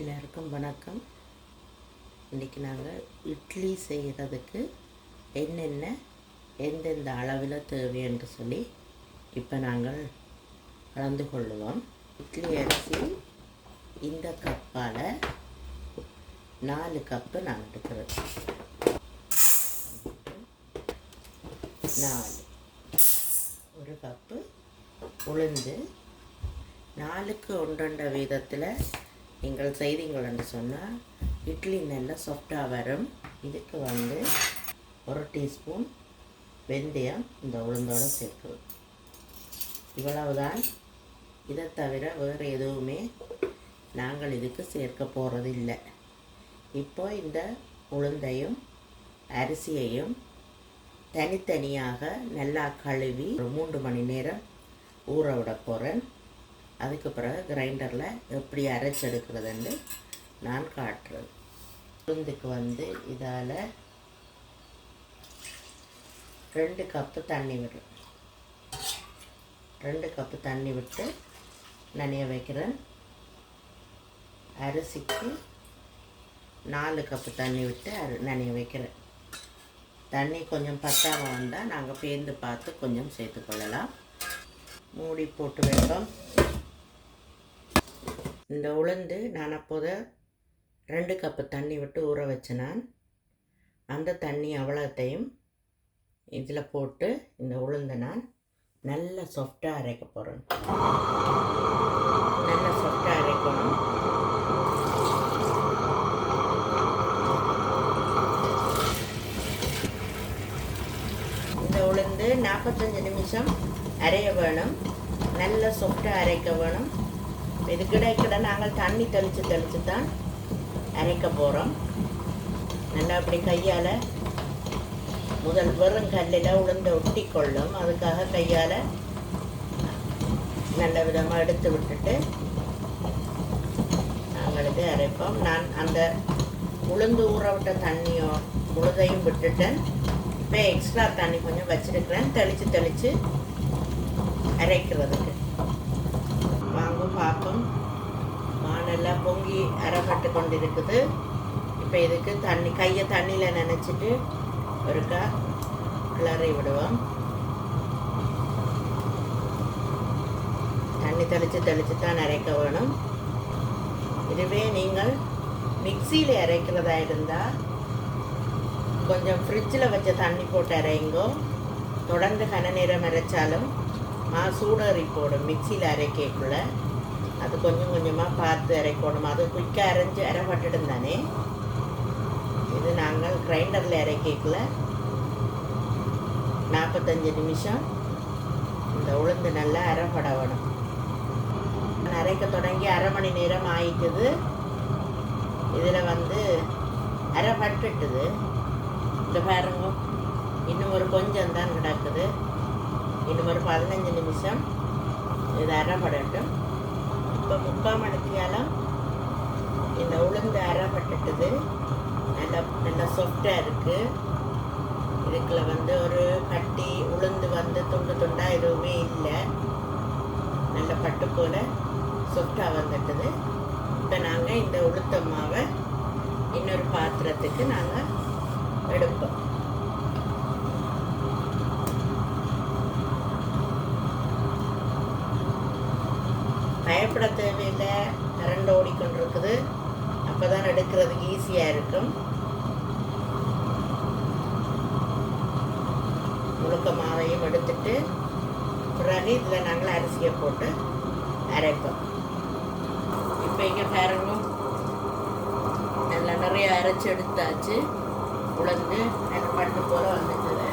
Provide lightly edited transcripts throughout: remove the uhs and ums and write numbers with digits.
எல்லாருக்கும் வணக்கம். இன்றைக்கி நாங்கள் இட்லி செய்கிறதுக்கு என்னென்ன எந்தெந்த அளவில் தேவை என்று சொல்லி இப்போ நாங்கள் கலந்து கொள்ளுவோம். இட்லி அரிசி இந்த கப்பால் 4 கப்பு நான் எடுக்கிறது. 4 1 கப்பு உளுந்து 4க்கு 1 வீதத்தில் நீங்கள் செய்தீங்கள் என்று சொன்னால் இட்லி நல்லா சாஃப்டாக வரும். இதுக்கு 1 டீஸ்பூன் வெந்தயம் இந்த உளுந்தோடு சேர்க்குறது. இவ்வளவுதான். இதை தவிர வேறு எதுவுமே நாங்கள் இதுக்கு சேர்க்க போகிறது இல்லை. இப்போ இந்த உளுந்தையும் அரிசியையும் தனித்தனியாக நல்லா கழுவி 3 மணி நேரம் ஊற விட போகிறேன். அதுக்கு பிறகு கிரைண்டரில் எப்படி அரைச்செடுக்கிறதுன்னு நான் காட்டுறேன். உளுந்துக்கு இதால் 2 கப்பு தண்ணி விடுறேன். 2 கப்பு தண்ணி விட்டு நனைய வைக்கிறேன். அரிசிக்கு 4 கப்பு தண்ணி விட்டு நனைய வைக்கிறேன். தண்ணி கொஞ்சம் பத்தாமல் வந்தால் நாங்கள் பேர்ந்து பார்த்து கொஞ்சம் சேர்த்துக்கொள்ளலாம். மூடி போட்டு வைப்போம். இந்த உளுந்து நான் அப்போது 2 கப்பு தண்ணி விட்டு ஊற வச்சேன். அந்த தண்ணி அவ்வளோத்தையும் இதில் போட்டு இந்த உளுந்தை நான் நல்லா சாஃப்டாக அரைக்க போகிறேன். நல்லா சாஃப்டாக அரைக்கணும். இந்த உளுந்து 45 நிமிஷம் அரைய வேணும். நல்லா சாஃப்டாக அரைக்க வேணும். இது கிடைக்கிட நாங்கள் தண்ணி தெளித்து தான் அரைக்க போகிறோம். நல்லா அப்படி கையால் முதல் வெறும் கல்லில் உளுந்து ஒட்டி கொள்ளும். அதுக்காக கையால் நல்ல விதமாக எடுத்து விட்டுட்டு நாங்கள் இது அரைப்போம். நான் அந்த உளுந்து ஊற விட்ட தண்ணியோ உளுந்தையும் விட்டுட்டேன். இப்போ எக்ஸ்ட்ரா தண்ணி கொஞ்சம் வச்சுருக்கிறேன் தெளித்து அரைக்கிறதுக்கு. வாங்க பார்ப்போம். நல்லா பொங்கி அரைப்பட்டு கொண்டு இருக்குது. இப்போ இதுக்கு கையை தண்ணியில் நினச்சிட்டு ஒருக்கா கிளறி விடுவோம். தண்ணி தெளித்து தான் அரைக்க வேணும். இதுவே நீங்கள் மிக்சியில் அரைக்கிறதா இருந்தால் கொஞ்சம் ஃப்ரிட்ஜில் வச்ச தண்ணி போட்டு அரைங்கோ. தொடர்ந்து கன நேரம் அரைச்சாலும் சூடேறி போடும். மிக்சியில் அரைக்கக்குள்ள அது கொஞ்சம் கொஞ்சமாக பார்த்து அரைக்கணும். அது குயிக்காக அரைப்பட்டுடும் தானே. இது நாங்கள் கிரைண்டரில் அரைக்கக்குள்ள 45 நிமிஷம் இந்த உளுந்து நல்லா அரைப்பட வேணும். அரைக்க தொடங்கி 1/2 மணி நேரம் ஆயிட்டுது. இதில் அரைப்பட்டுட்டுது. இந்த பாருங்க, இன்னும் ஒரு கொஞ்சம் தான் கிடக்குது. இன்னும் ஒரு 15 நிமிஷம் இது அரைப்படட்டும். இப்போ 3/4 மணித்தியாலம் இந்த உளுந்து அரைப்பட்டுட்டுது. நல்லா சாஃப்டாக இருக்குது. இதுக்குள்ள ஒரு கட்டி உளுந்து துண்டு துண்டாக எதுவுமே இல்லை. நல்ல பட்டு போல் சாஃப்டாக வந்துட்டுது. இப்போ நாங்கள் இந்த உளுத்த மாவை இன்னொரு பாத்திரத்துக்கு நாங்கள் எடுப்போம். பயப்பட தேவையில்லை. கரண்ட் ஓடிக்கொண்டிருக்குது. அப்போ தான் எடுக்கிறதுக்கு ஈஸியாக இருக்கும். முழுக்க மாவையும் எடுத்துட்டு பிறகு இதில் நாங்கள் அரிசியை போட்டு அரைப்போம். இப்போ இங்கே பாருங்க, நல்லா நிறைய அரைச்சி எடுத்தாச்சு. உளுந்து நல்ல பட்டு போல் வந்துட்டுது.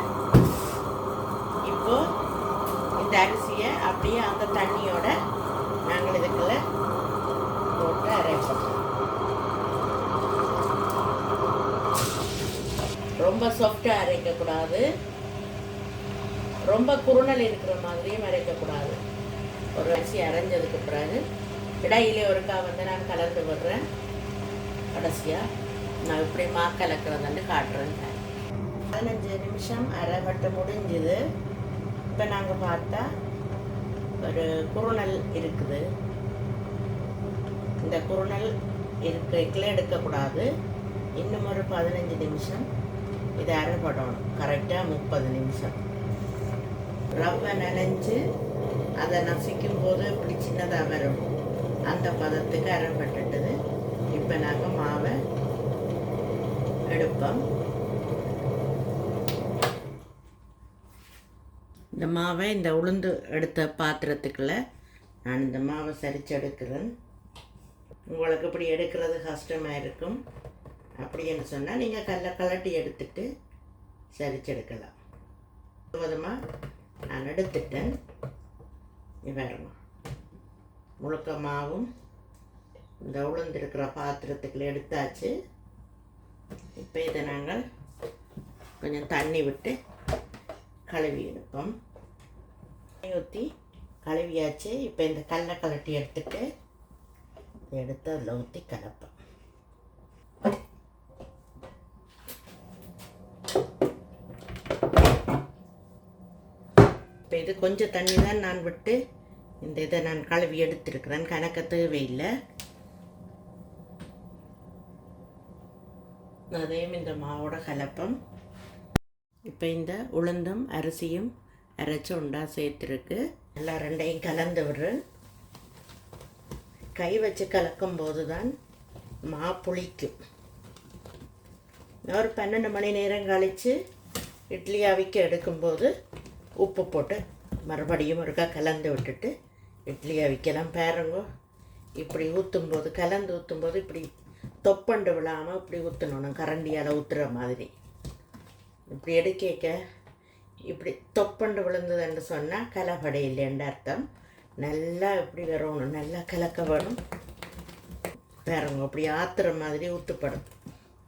இப்போது இந்த அரிசியை அப்படியே அந்த தண்ணியோட நாங்கள் இதுக்குள்ள போட்டு அரைப்போம். ரொம்ப சாஃப்டாக அரைக்கக்கூடாது. ரொம்ப குறுநல் இருக்கிற மாதிரியும் அரைக்கக்கூடாது. ஒரு அரிசி அரைஞ்சதுக்கு பிறகு இடையிலே ஒருக்கா நான் கலந்து விடுறேன். கடைசியாக நான் இப்படி கலக்கிறதுன்னு காட்டுறேன். 15 நிமிஷம் அரைப்பட்டு முடிஞ்சுது. இப்போ நாங்கள் பார்த்தா ஒரு குறுநல் இருக்குது. இந்த குறுநல் இருக்கிறதுக்குள்ள எடுக்கக்கூடாது. இன்னும் ஒரு 15 நிமிஷம் இதை அரைப்படணும். கரெக்டாக 30 நிமிஷம். ரவை நனைஞ்சு அதை நசிக்கும் போது இப்படி சின்னதாக வரும். அந்த பதத்துக்கு அரைப்பட்டுட்டது. இப்போ நாங்கள் மாவை எடுப்போம். இந்த மாவை இந்த உளுந்து எடுத்த பாத்திரத்துக்குள்ள நான் இந்த மாவை சரித்து எடுக்கிறேன். உங்களுக்கு இப்படி எடுக்கிறது கஷ்டமாக இருக்கும் அப்படின்னு சொன்னால் நீங்கள் கலட்டி எடுத்துட்டு சரித்து எடுக்கலாம். விதமாக நான் எடுத்துட்டேன். பாருங்க, முழுக்க மாவும் இந்த உளுந்து இருக்கிற பாத்திரத்துக்குள்ள எடுத்தாச்சு. இப்போ இதை நாங்கள் கொஞ்சம் தண்ணி விட்டு கழுவி எடுப்போம். ஊற்றி கழுவியாச்சு. இப்போ இந்த கல்லை கலட்டி எடுத்துட்டு எடுத்து அதில் ஊற்றி கலப்போம். இப்போ இது கொஞ்சம் தண்ணி தான் நான் விட்டு இந்த இதை நான் கழுவி எடுத்துருக்கிறேன். கணக்க தேவையில்லை. அதையும் இந்த மாவோட கலப்பம். இப்போ இந்த உளுந்தும் அரிசியும் அரைச்சி உண்டா சேர்த்துருக்கு. நல்லா ரெண்டையும் கலந்து விடுறேன். கை வச்சு கலக்கும் போது தான் மா புளிக்கும். ஒரு 12 மணி நேரம் கழித்து இட்லி அவிக்க எடுக்கும்போது உப்பு போட்டு மறுபடியும் ஒருக்கா கலந்து விட்டுட்டு இட்லி அவிக்கலாம். பாருங்க, இப்படி ஊற்றும்போது கலந்து ஊற்றும்போது இப்படி தொப்பண்டு விழாமல் இப்படி ஊற்றணும். கரண்டியால் ஊற்றுற மாதிரி இப்படி எடுக்க இப்படி தொப்பண்டு விழுந்ததுன்னு சொன்னால் கலப்படை இல்லைன்ற அர்த்தம். நல்லா இப்படி வரணும், நல்லா கலக்க வேணும். பாருங்க, அப்படி ஆற்றுற மாதிரி ஊற்றுப்படும்.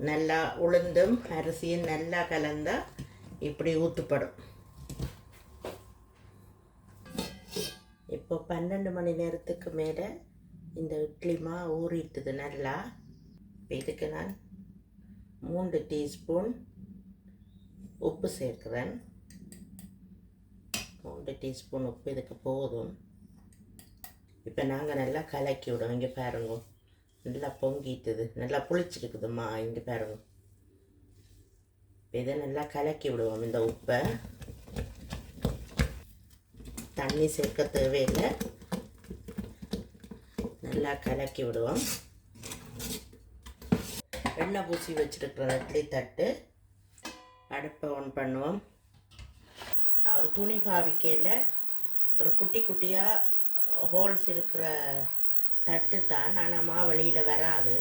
நல்லா உளுந்தும் அரிசியும் நல்லா கலந்தால் இப்படி ஊற்றுப்படும். இப்போ 12 மணி நேரத்துக்கு மேலே இந்த இட்லி மா ஊறிட்டுது நல்லா. இதுக்கு நான் 3 டீஸ்பூன் உப்பு சேர்க்குறேன். 3 டீஸ்பூன் உப்பு இதுக்கு போதும். இப்போ நாங்கள் நல்லா கலக்கி விடுவோம். இங்கே பாருங்க, நல்லா பொங்கிட்டுது, நல்லா புளிச்சிருக்குதுமா. இங்கே பாருங்க, இதை நல்லா கலக்கி விடுவோம். இந்த உப்பை தண்ணி சேர்க்க தேவையில்லை. நல்லா கலக்கி விடுவோம். எண்ணெய் பூசி வச்சுருக்கிற இட்லி தட்டு அடுப்பை ஆன் பண்ணுவோம். நான் ஒரு துணி பாவிக்கையில் ஒரு குட்டி குட்டியாக ஹோல்ஸ் இருக்கிற தட்டு தான். ஆனால் மா வெளியில் வராது.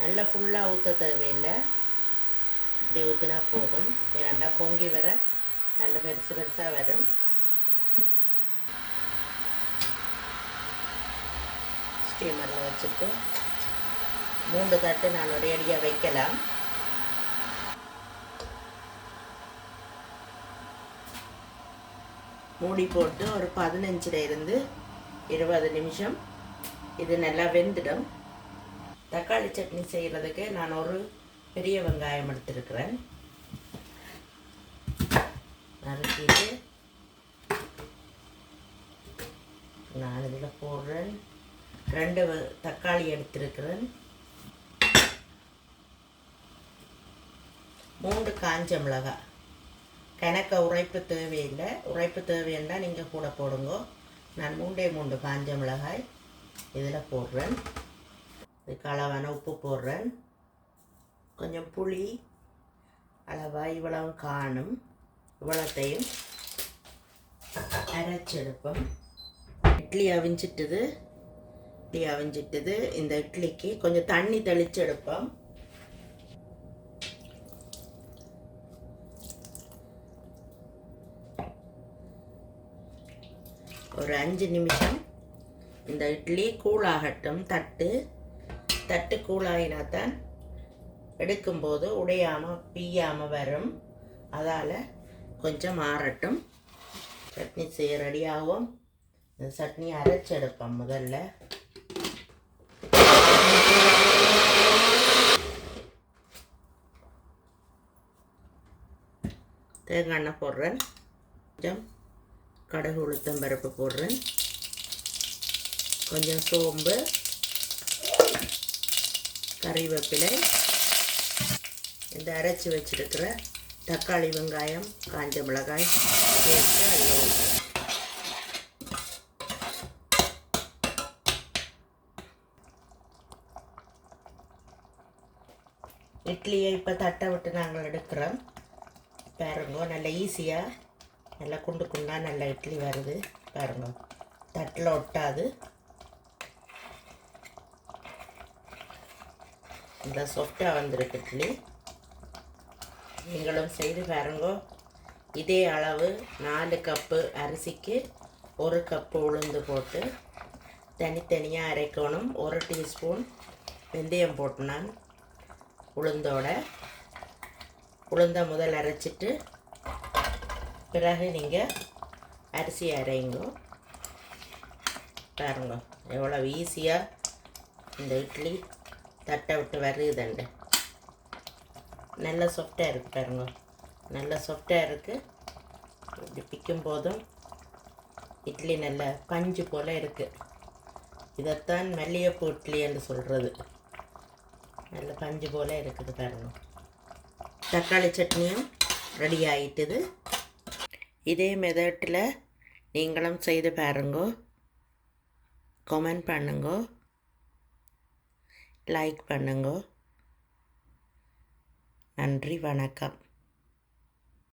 நல்லா ஃபுல்லாக ஊற்ற தேவையில்லை. இப்படி ஊற்றினா போதும். ஏன்னாண்டா பொங்கி வர நல்ல பெருசு பெருசாக வரும். ஸ்டீமரில் வச்சுட்டு 3 தட்டு நான் ஒரே அடியாக வைக்கலாம். மூடி போட்டு ஒரு 15 to 20 நிமிஷம் இது நல்லா வெந்துடும். தக்காளி சட்னி செய்கிறதுக்கு நான் ஒரு பெரிய வெங்காயம் எடுத்துருக்கிறேன். நறுக்கிட்டு நான் இதில் போடுறேன். 2 தக்காளி எடுத்துருக்கிறேன். 3 காஞ்ச மிளகாய். கணக்க உரைப்பு தேவையில்லை. உரைப்பு தேவைன்னா நீங்கள் கூட போடுங்க. நான் 3 காஞ்ச மிளகாய் இதில் போடுறேன். இதுக்கு அளவான உப்பு போடுறேன். கொஞ்சம் புளி அளவாக இவ்வளவு காணும். இவ்வளத்தையும் அரைச்செடுப்போம். இட்லி அவிஞ்சிட்டுது. இந்த இட்லிக்கு கொஞ்சம் தண்ணி தெளித்து எடுப்போம். ஒரு 5 நிமிஷம் இந்த இட்லி கூழாகட்டும். தட்டு கூழாகினா தான் எடுக்கும்போது உடையாமல் பீயாமல் வரும். அதால் கொஞ்சம் ஆறட்டும். சட்னி செய்ய ரெடியாகும். இந்த சட்னி அரைச்செடுப்போம். முதல்ல தேங்காய் எண்ணெய் போடுறேன். கொஞ்சம் கடுகு உளுத்தம் பருப்பு போடுறேன். கொஞ்சம் சோம்பு, கறிவேப்பிலை, இந்த அரைச்சி வச்சிருக்கிற தக்காளி, வெங்காயம், காஞ்ச மிளகாய் சேர்த்து அதில் ஊற்றணும். இட்லியை இப்போ தட்டை விட்டு நாங்கள் எடுக்கிறோம். பாருங்க, நல்ல ஈஸியாக நல்லா குண்டு குண்டாக நல்ல இட்லி வருது. பாருங்க, தட்டில் ஒட்டாது. நல்லா சாஃப்டாக வந்திருக்கு இட்லி. நீங்களும் செய்து பாருங்க. இதே அளவு 4 கப்பு அரிசிக்கு 1 கப்பு உளுந்து போட்டு தனித்தனியாக அரைக்கணும். 1 டீஸ்பூன் வெந்தயம் போட்டு நான் உளுந்த முதல் அரைச்சிட்டு பிறகு நீங்கள் அரிசி அரைங்க. பாருங்க எவ்வளோ ஈஸியாக இந்த இட்லி தட்டை விட்டு வருதுண்டு. நல்ல சாஃப்டாக இருக்குது. பாருங்க, நல்ல சாஃப்டாக இருக்குது. இப்படி பிக்கும் போதும் இட்லி நல்ல பஞ்சு போல் இருக்குது. இதைத்தான் மல்லிகைப்பூ இட்லி என்று சொல்கிறது. நல்ல பஞ்சு போல் இருக்குது. பாருங்க, தக்காளி சட்னியும் ரெடி ஆகிட்டுது. இதே மெத்தடில் நீங்களும் செய்து பாருங்க. கமெண்ட் பண்ணுங்க, லைக் பண்ணுங்க. நன்றி, வணக்கம்.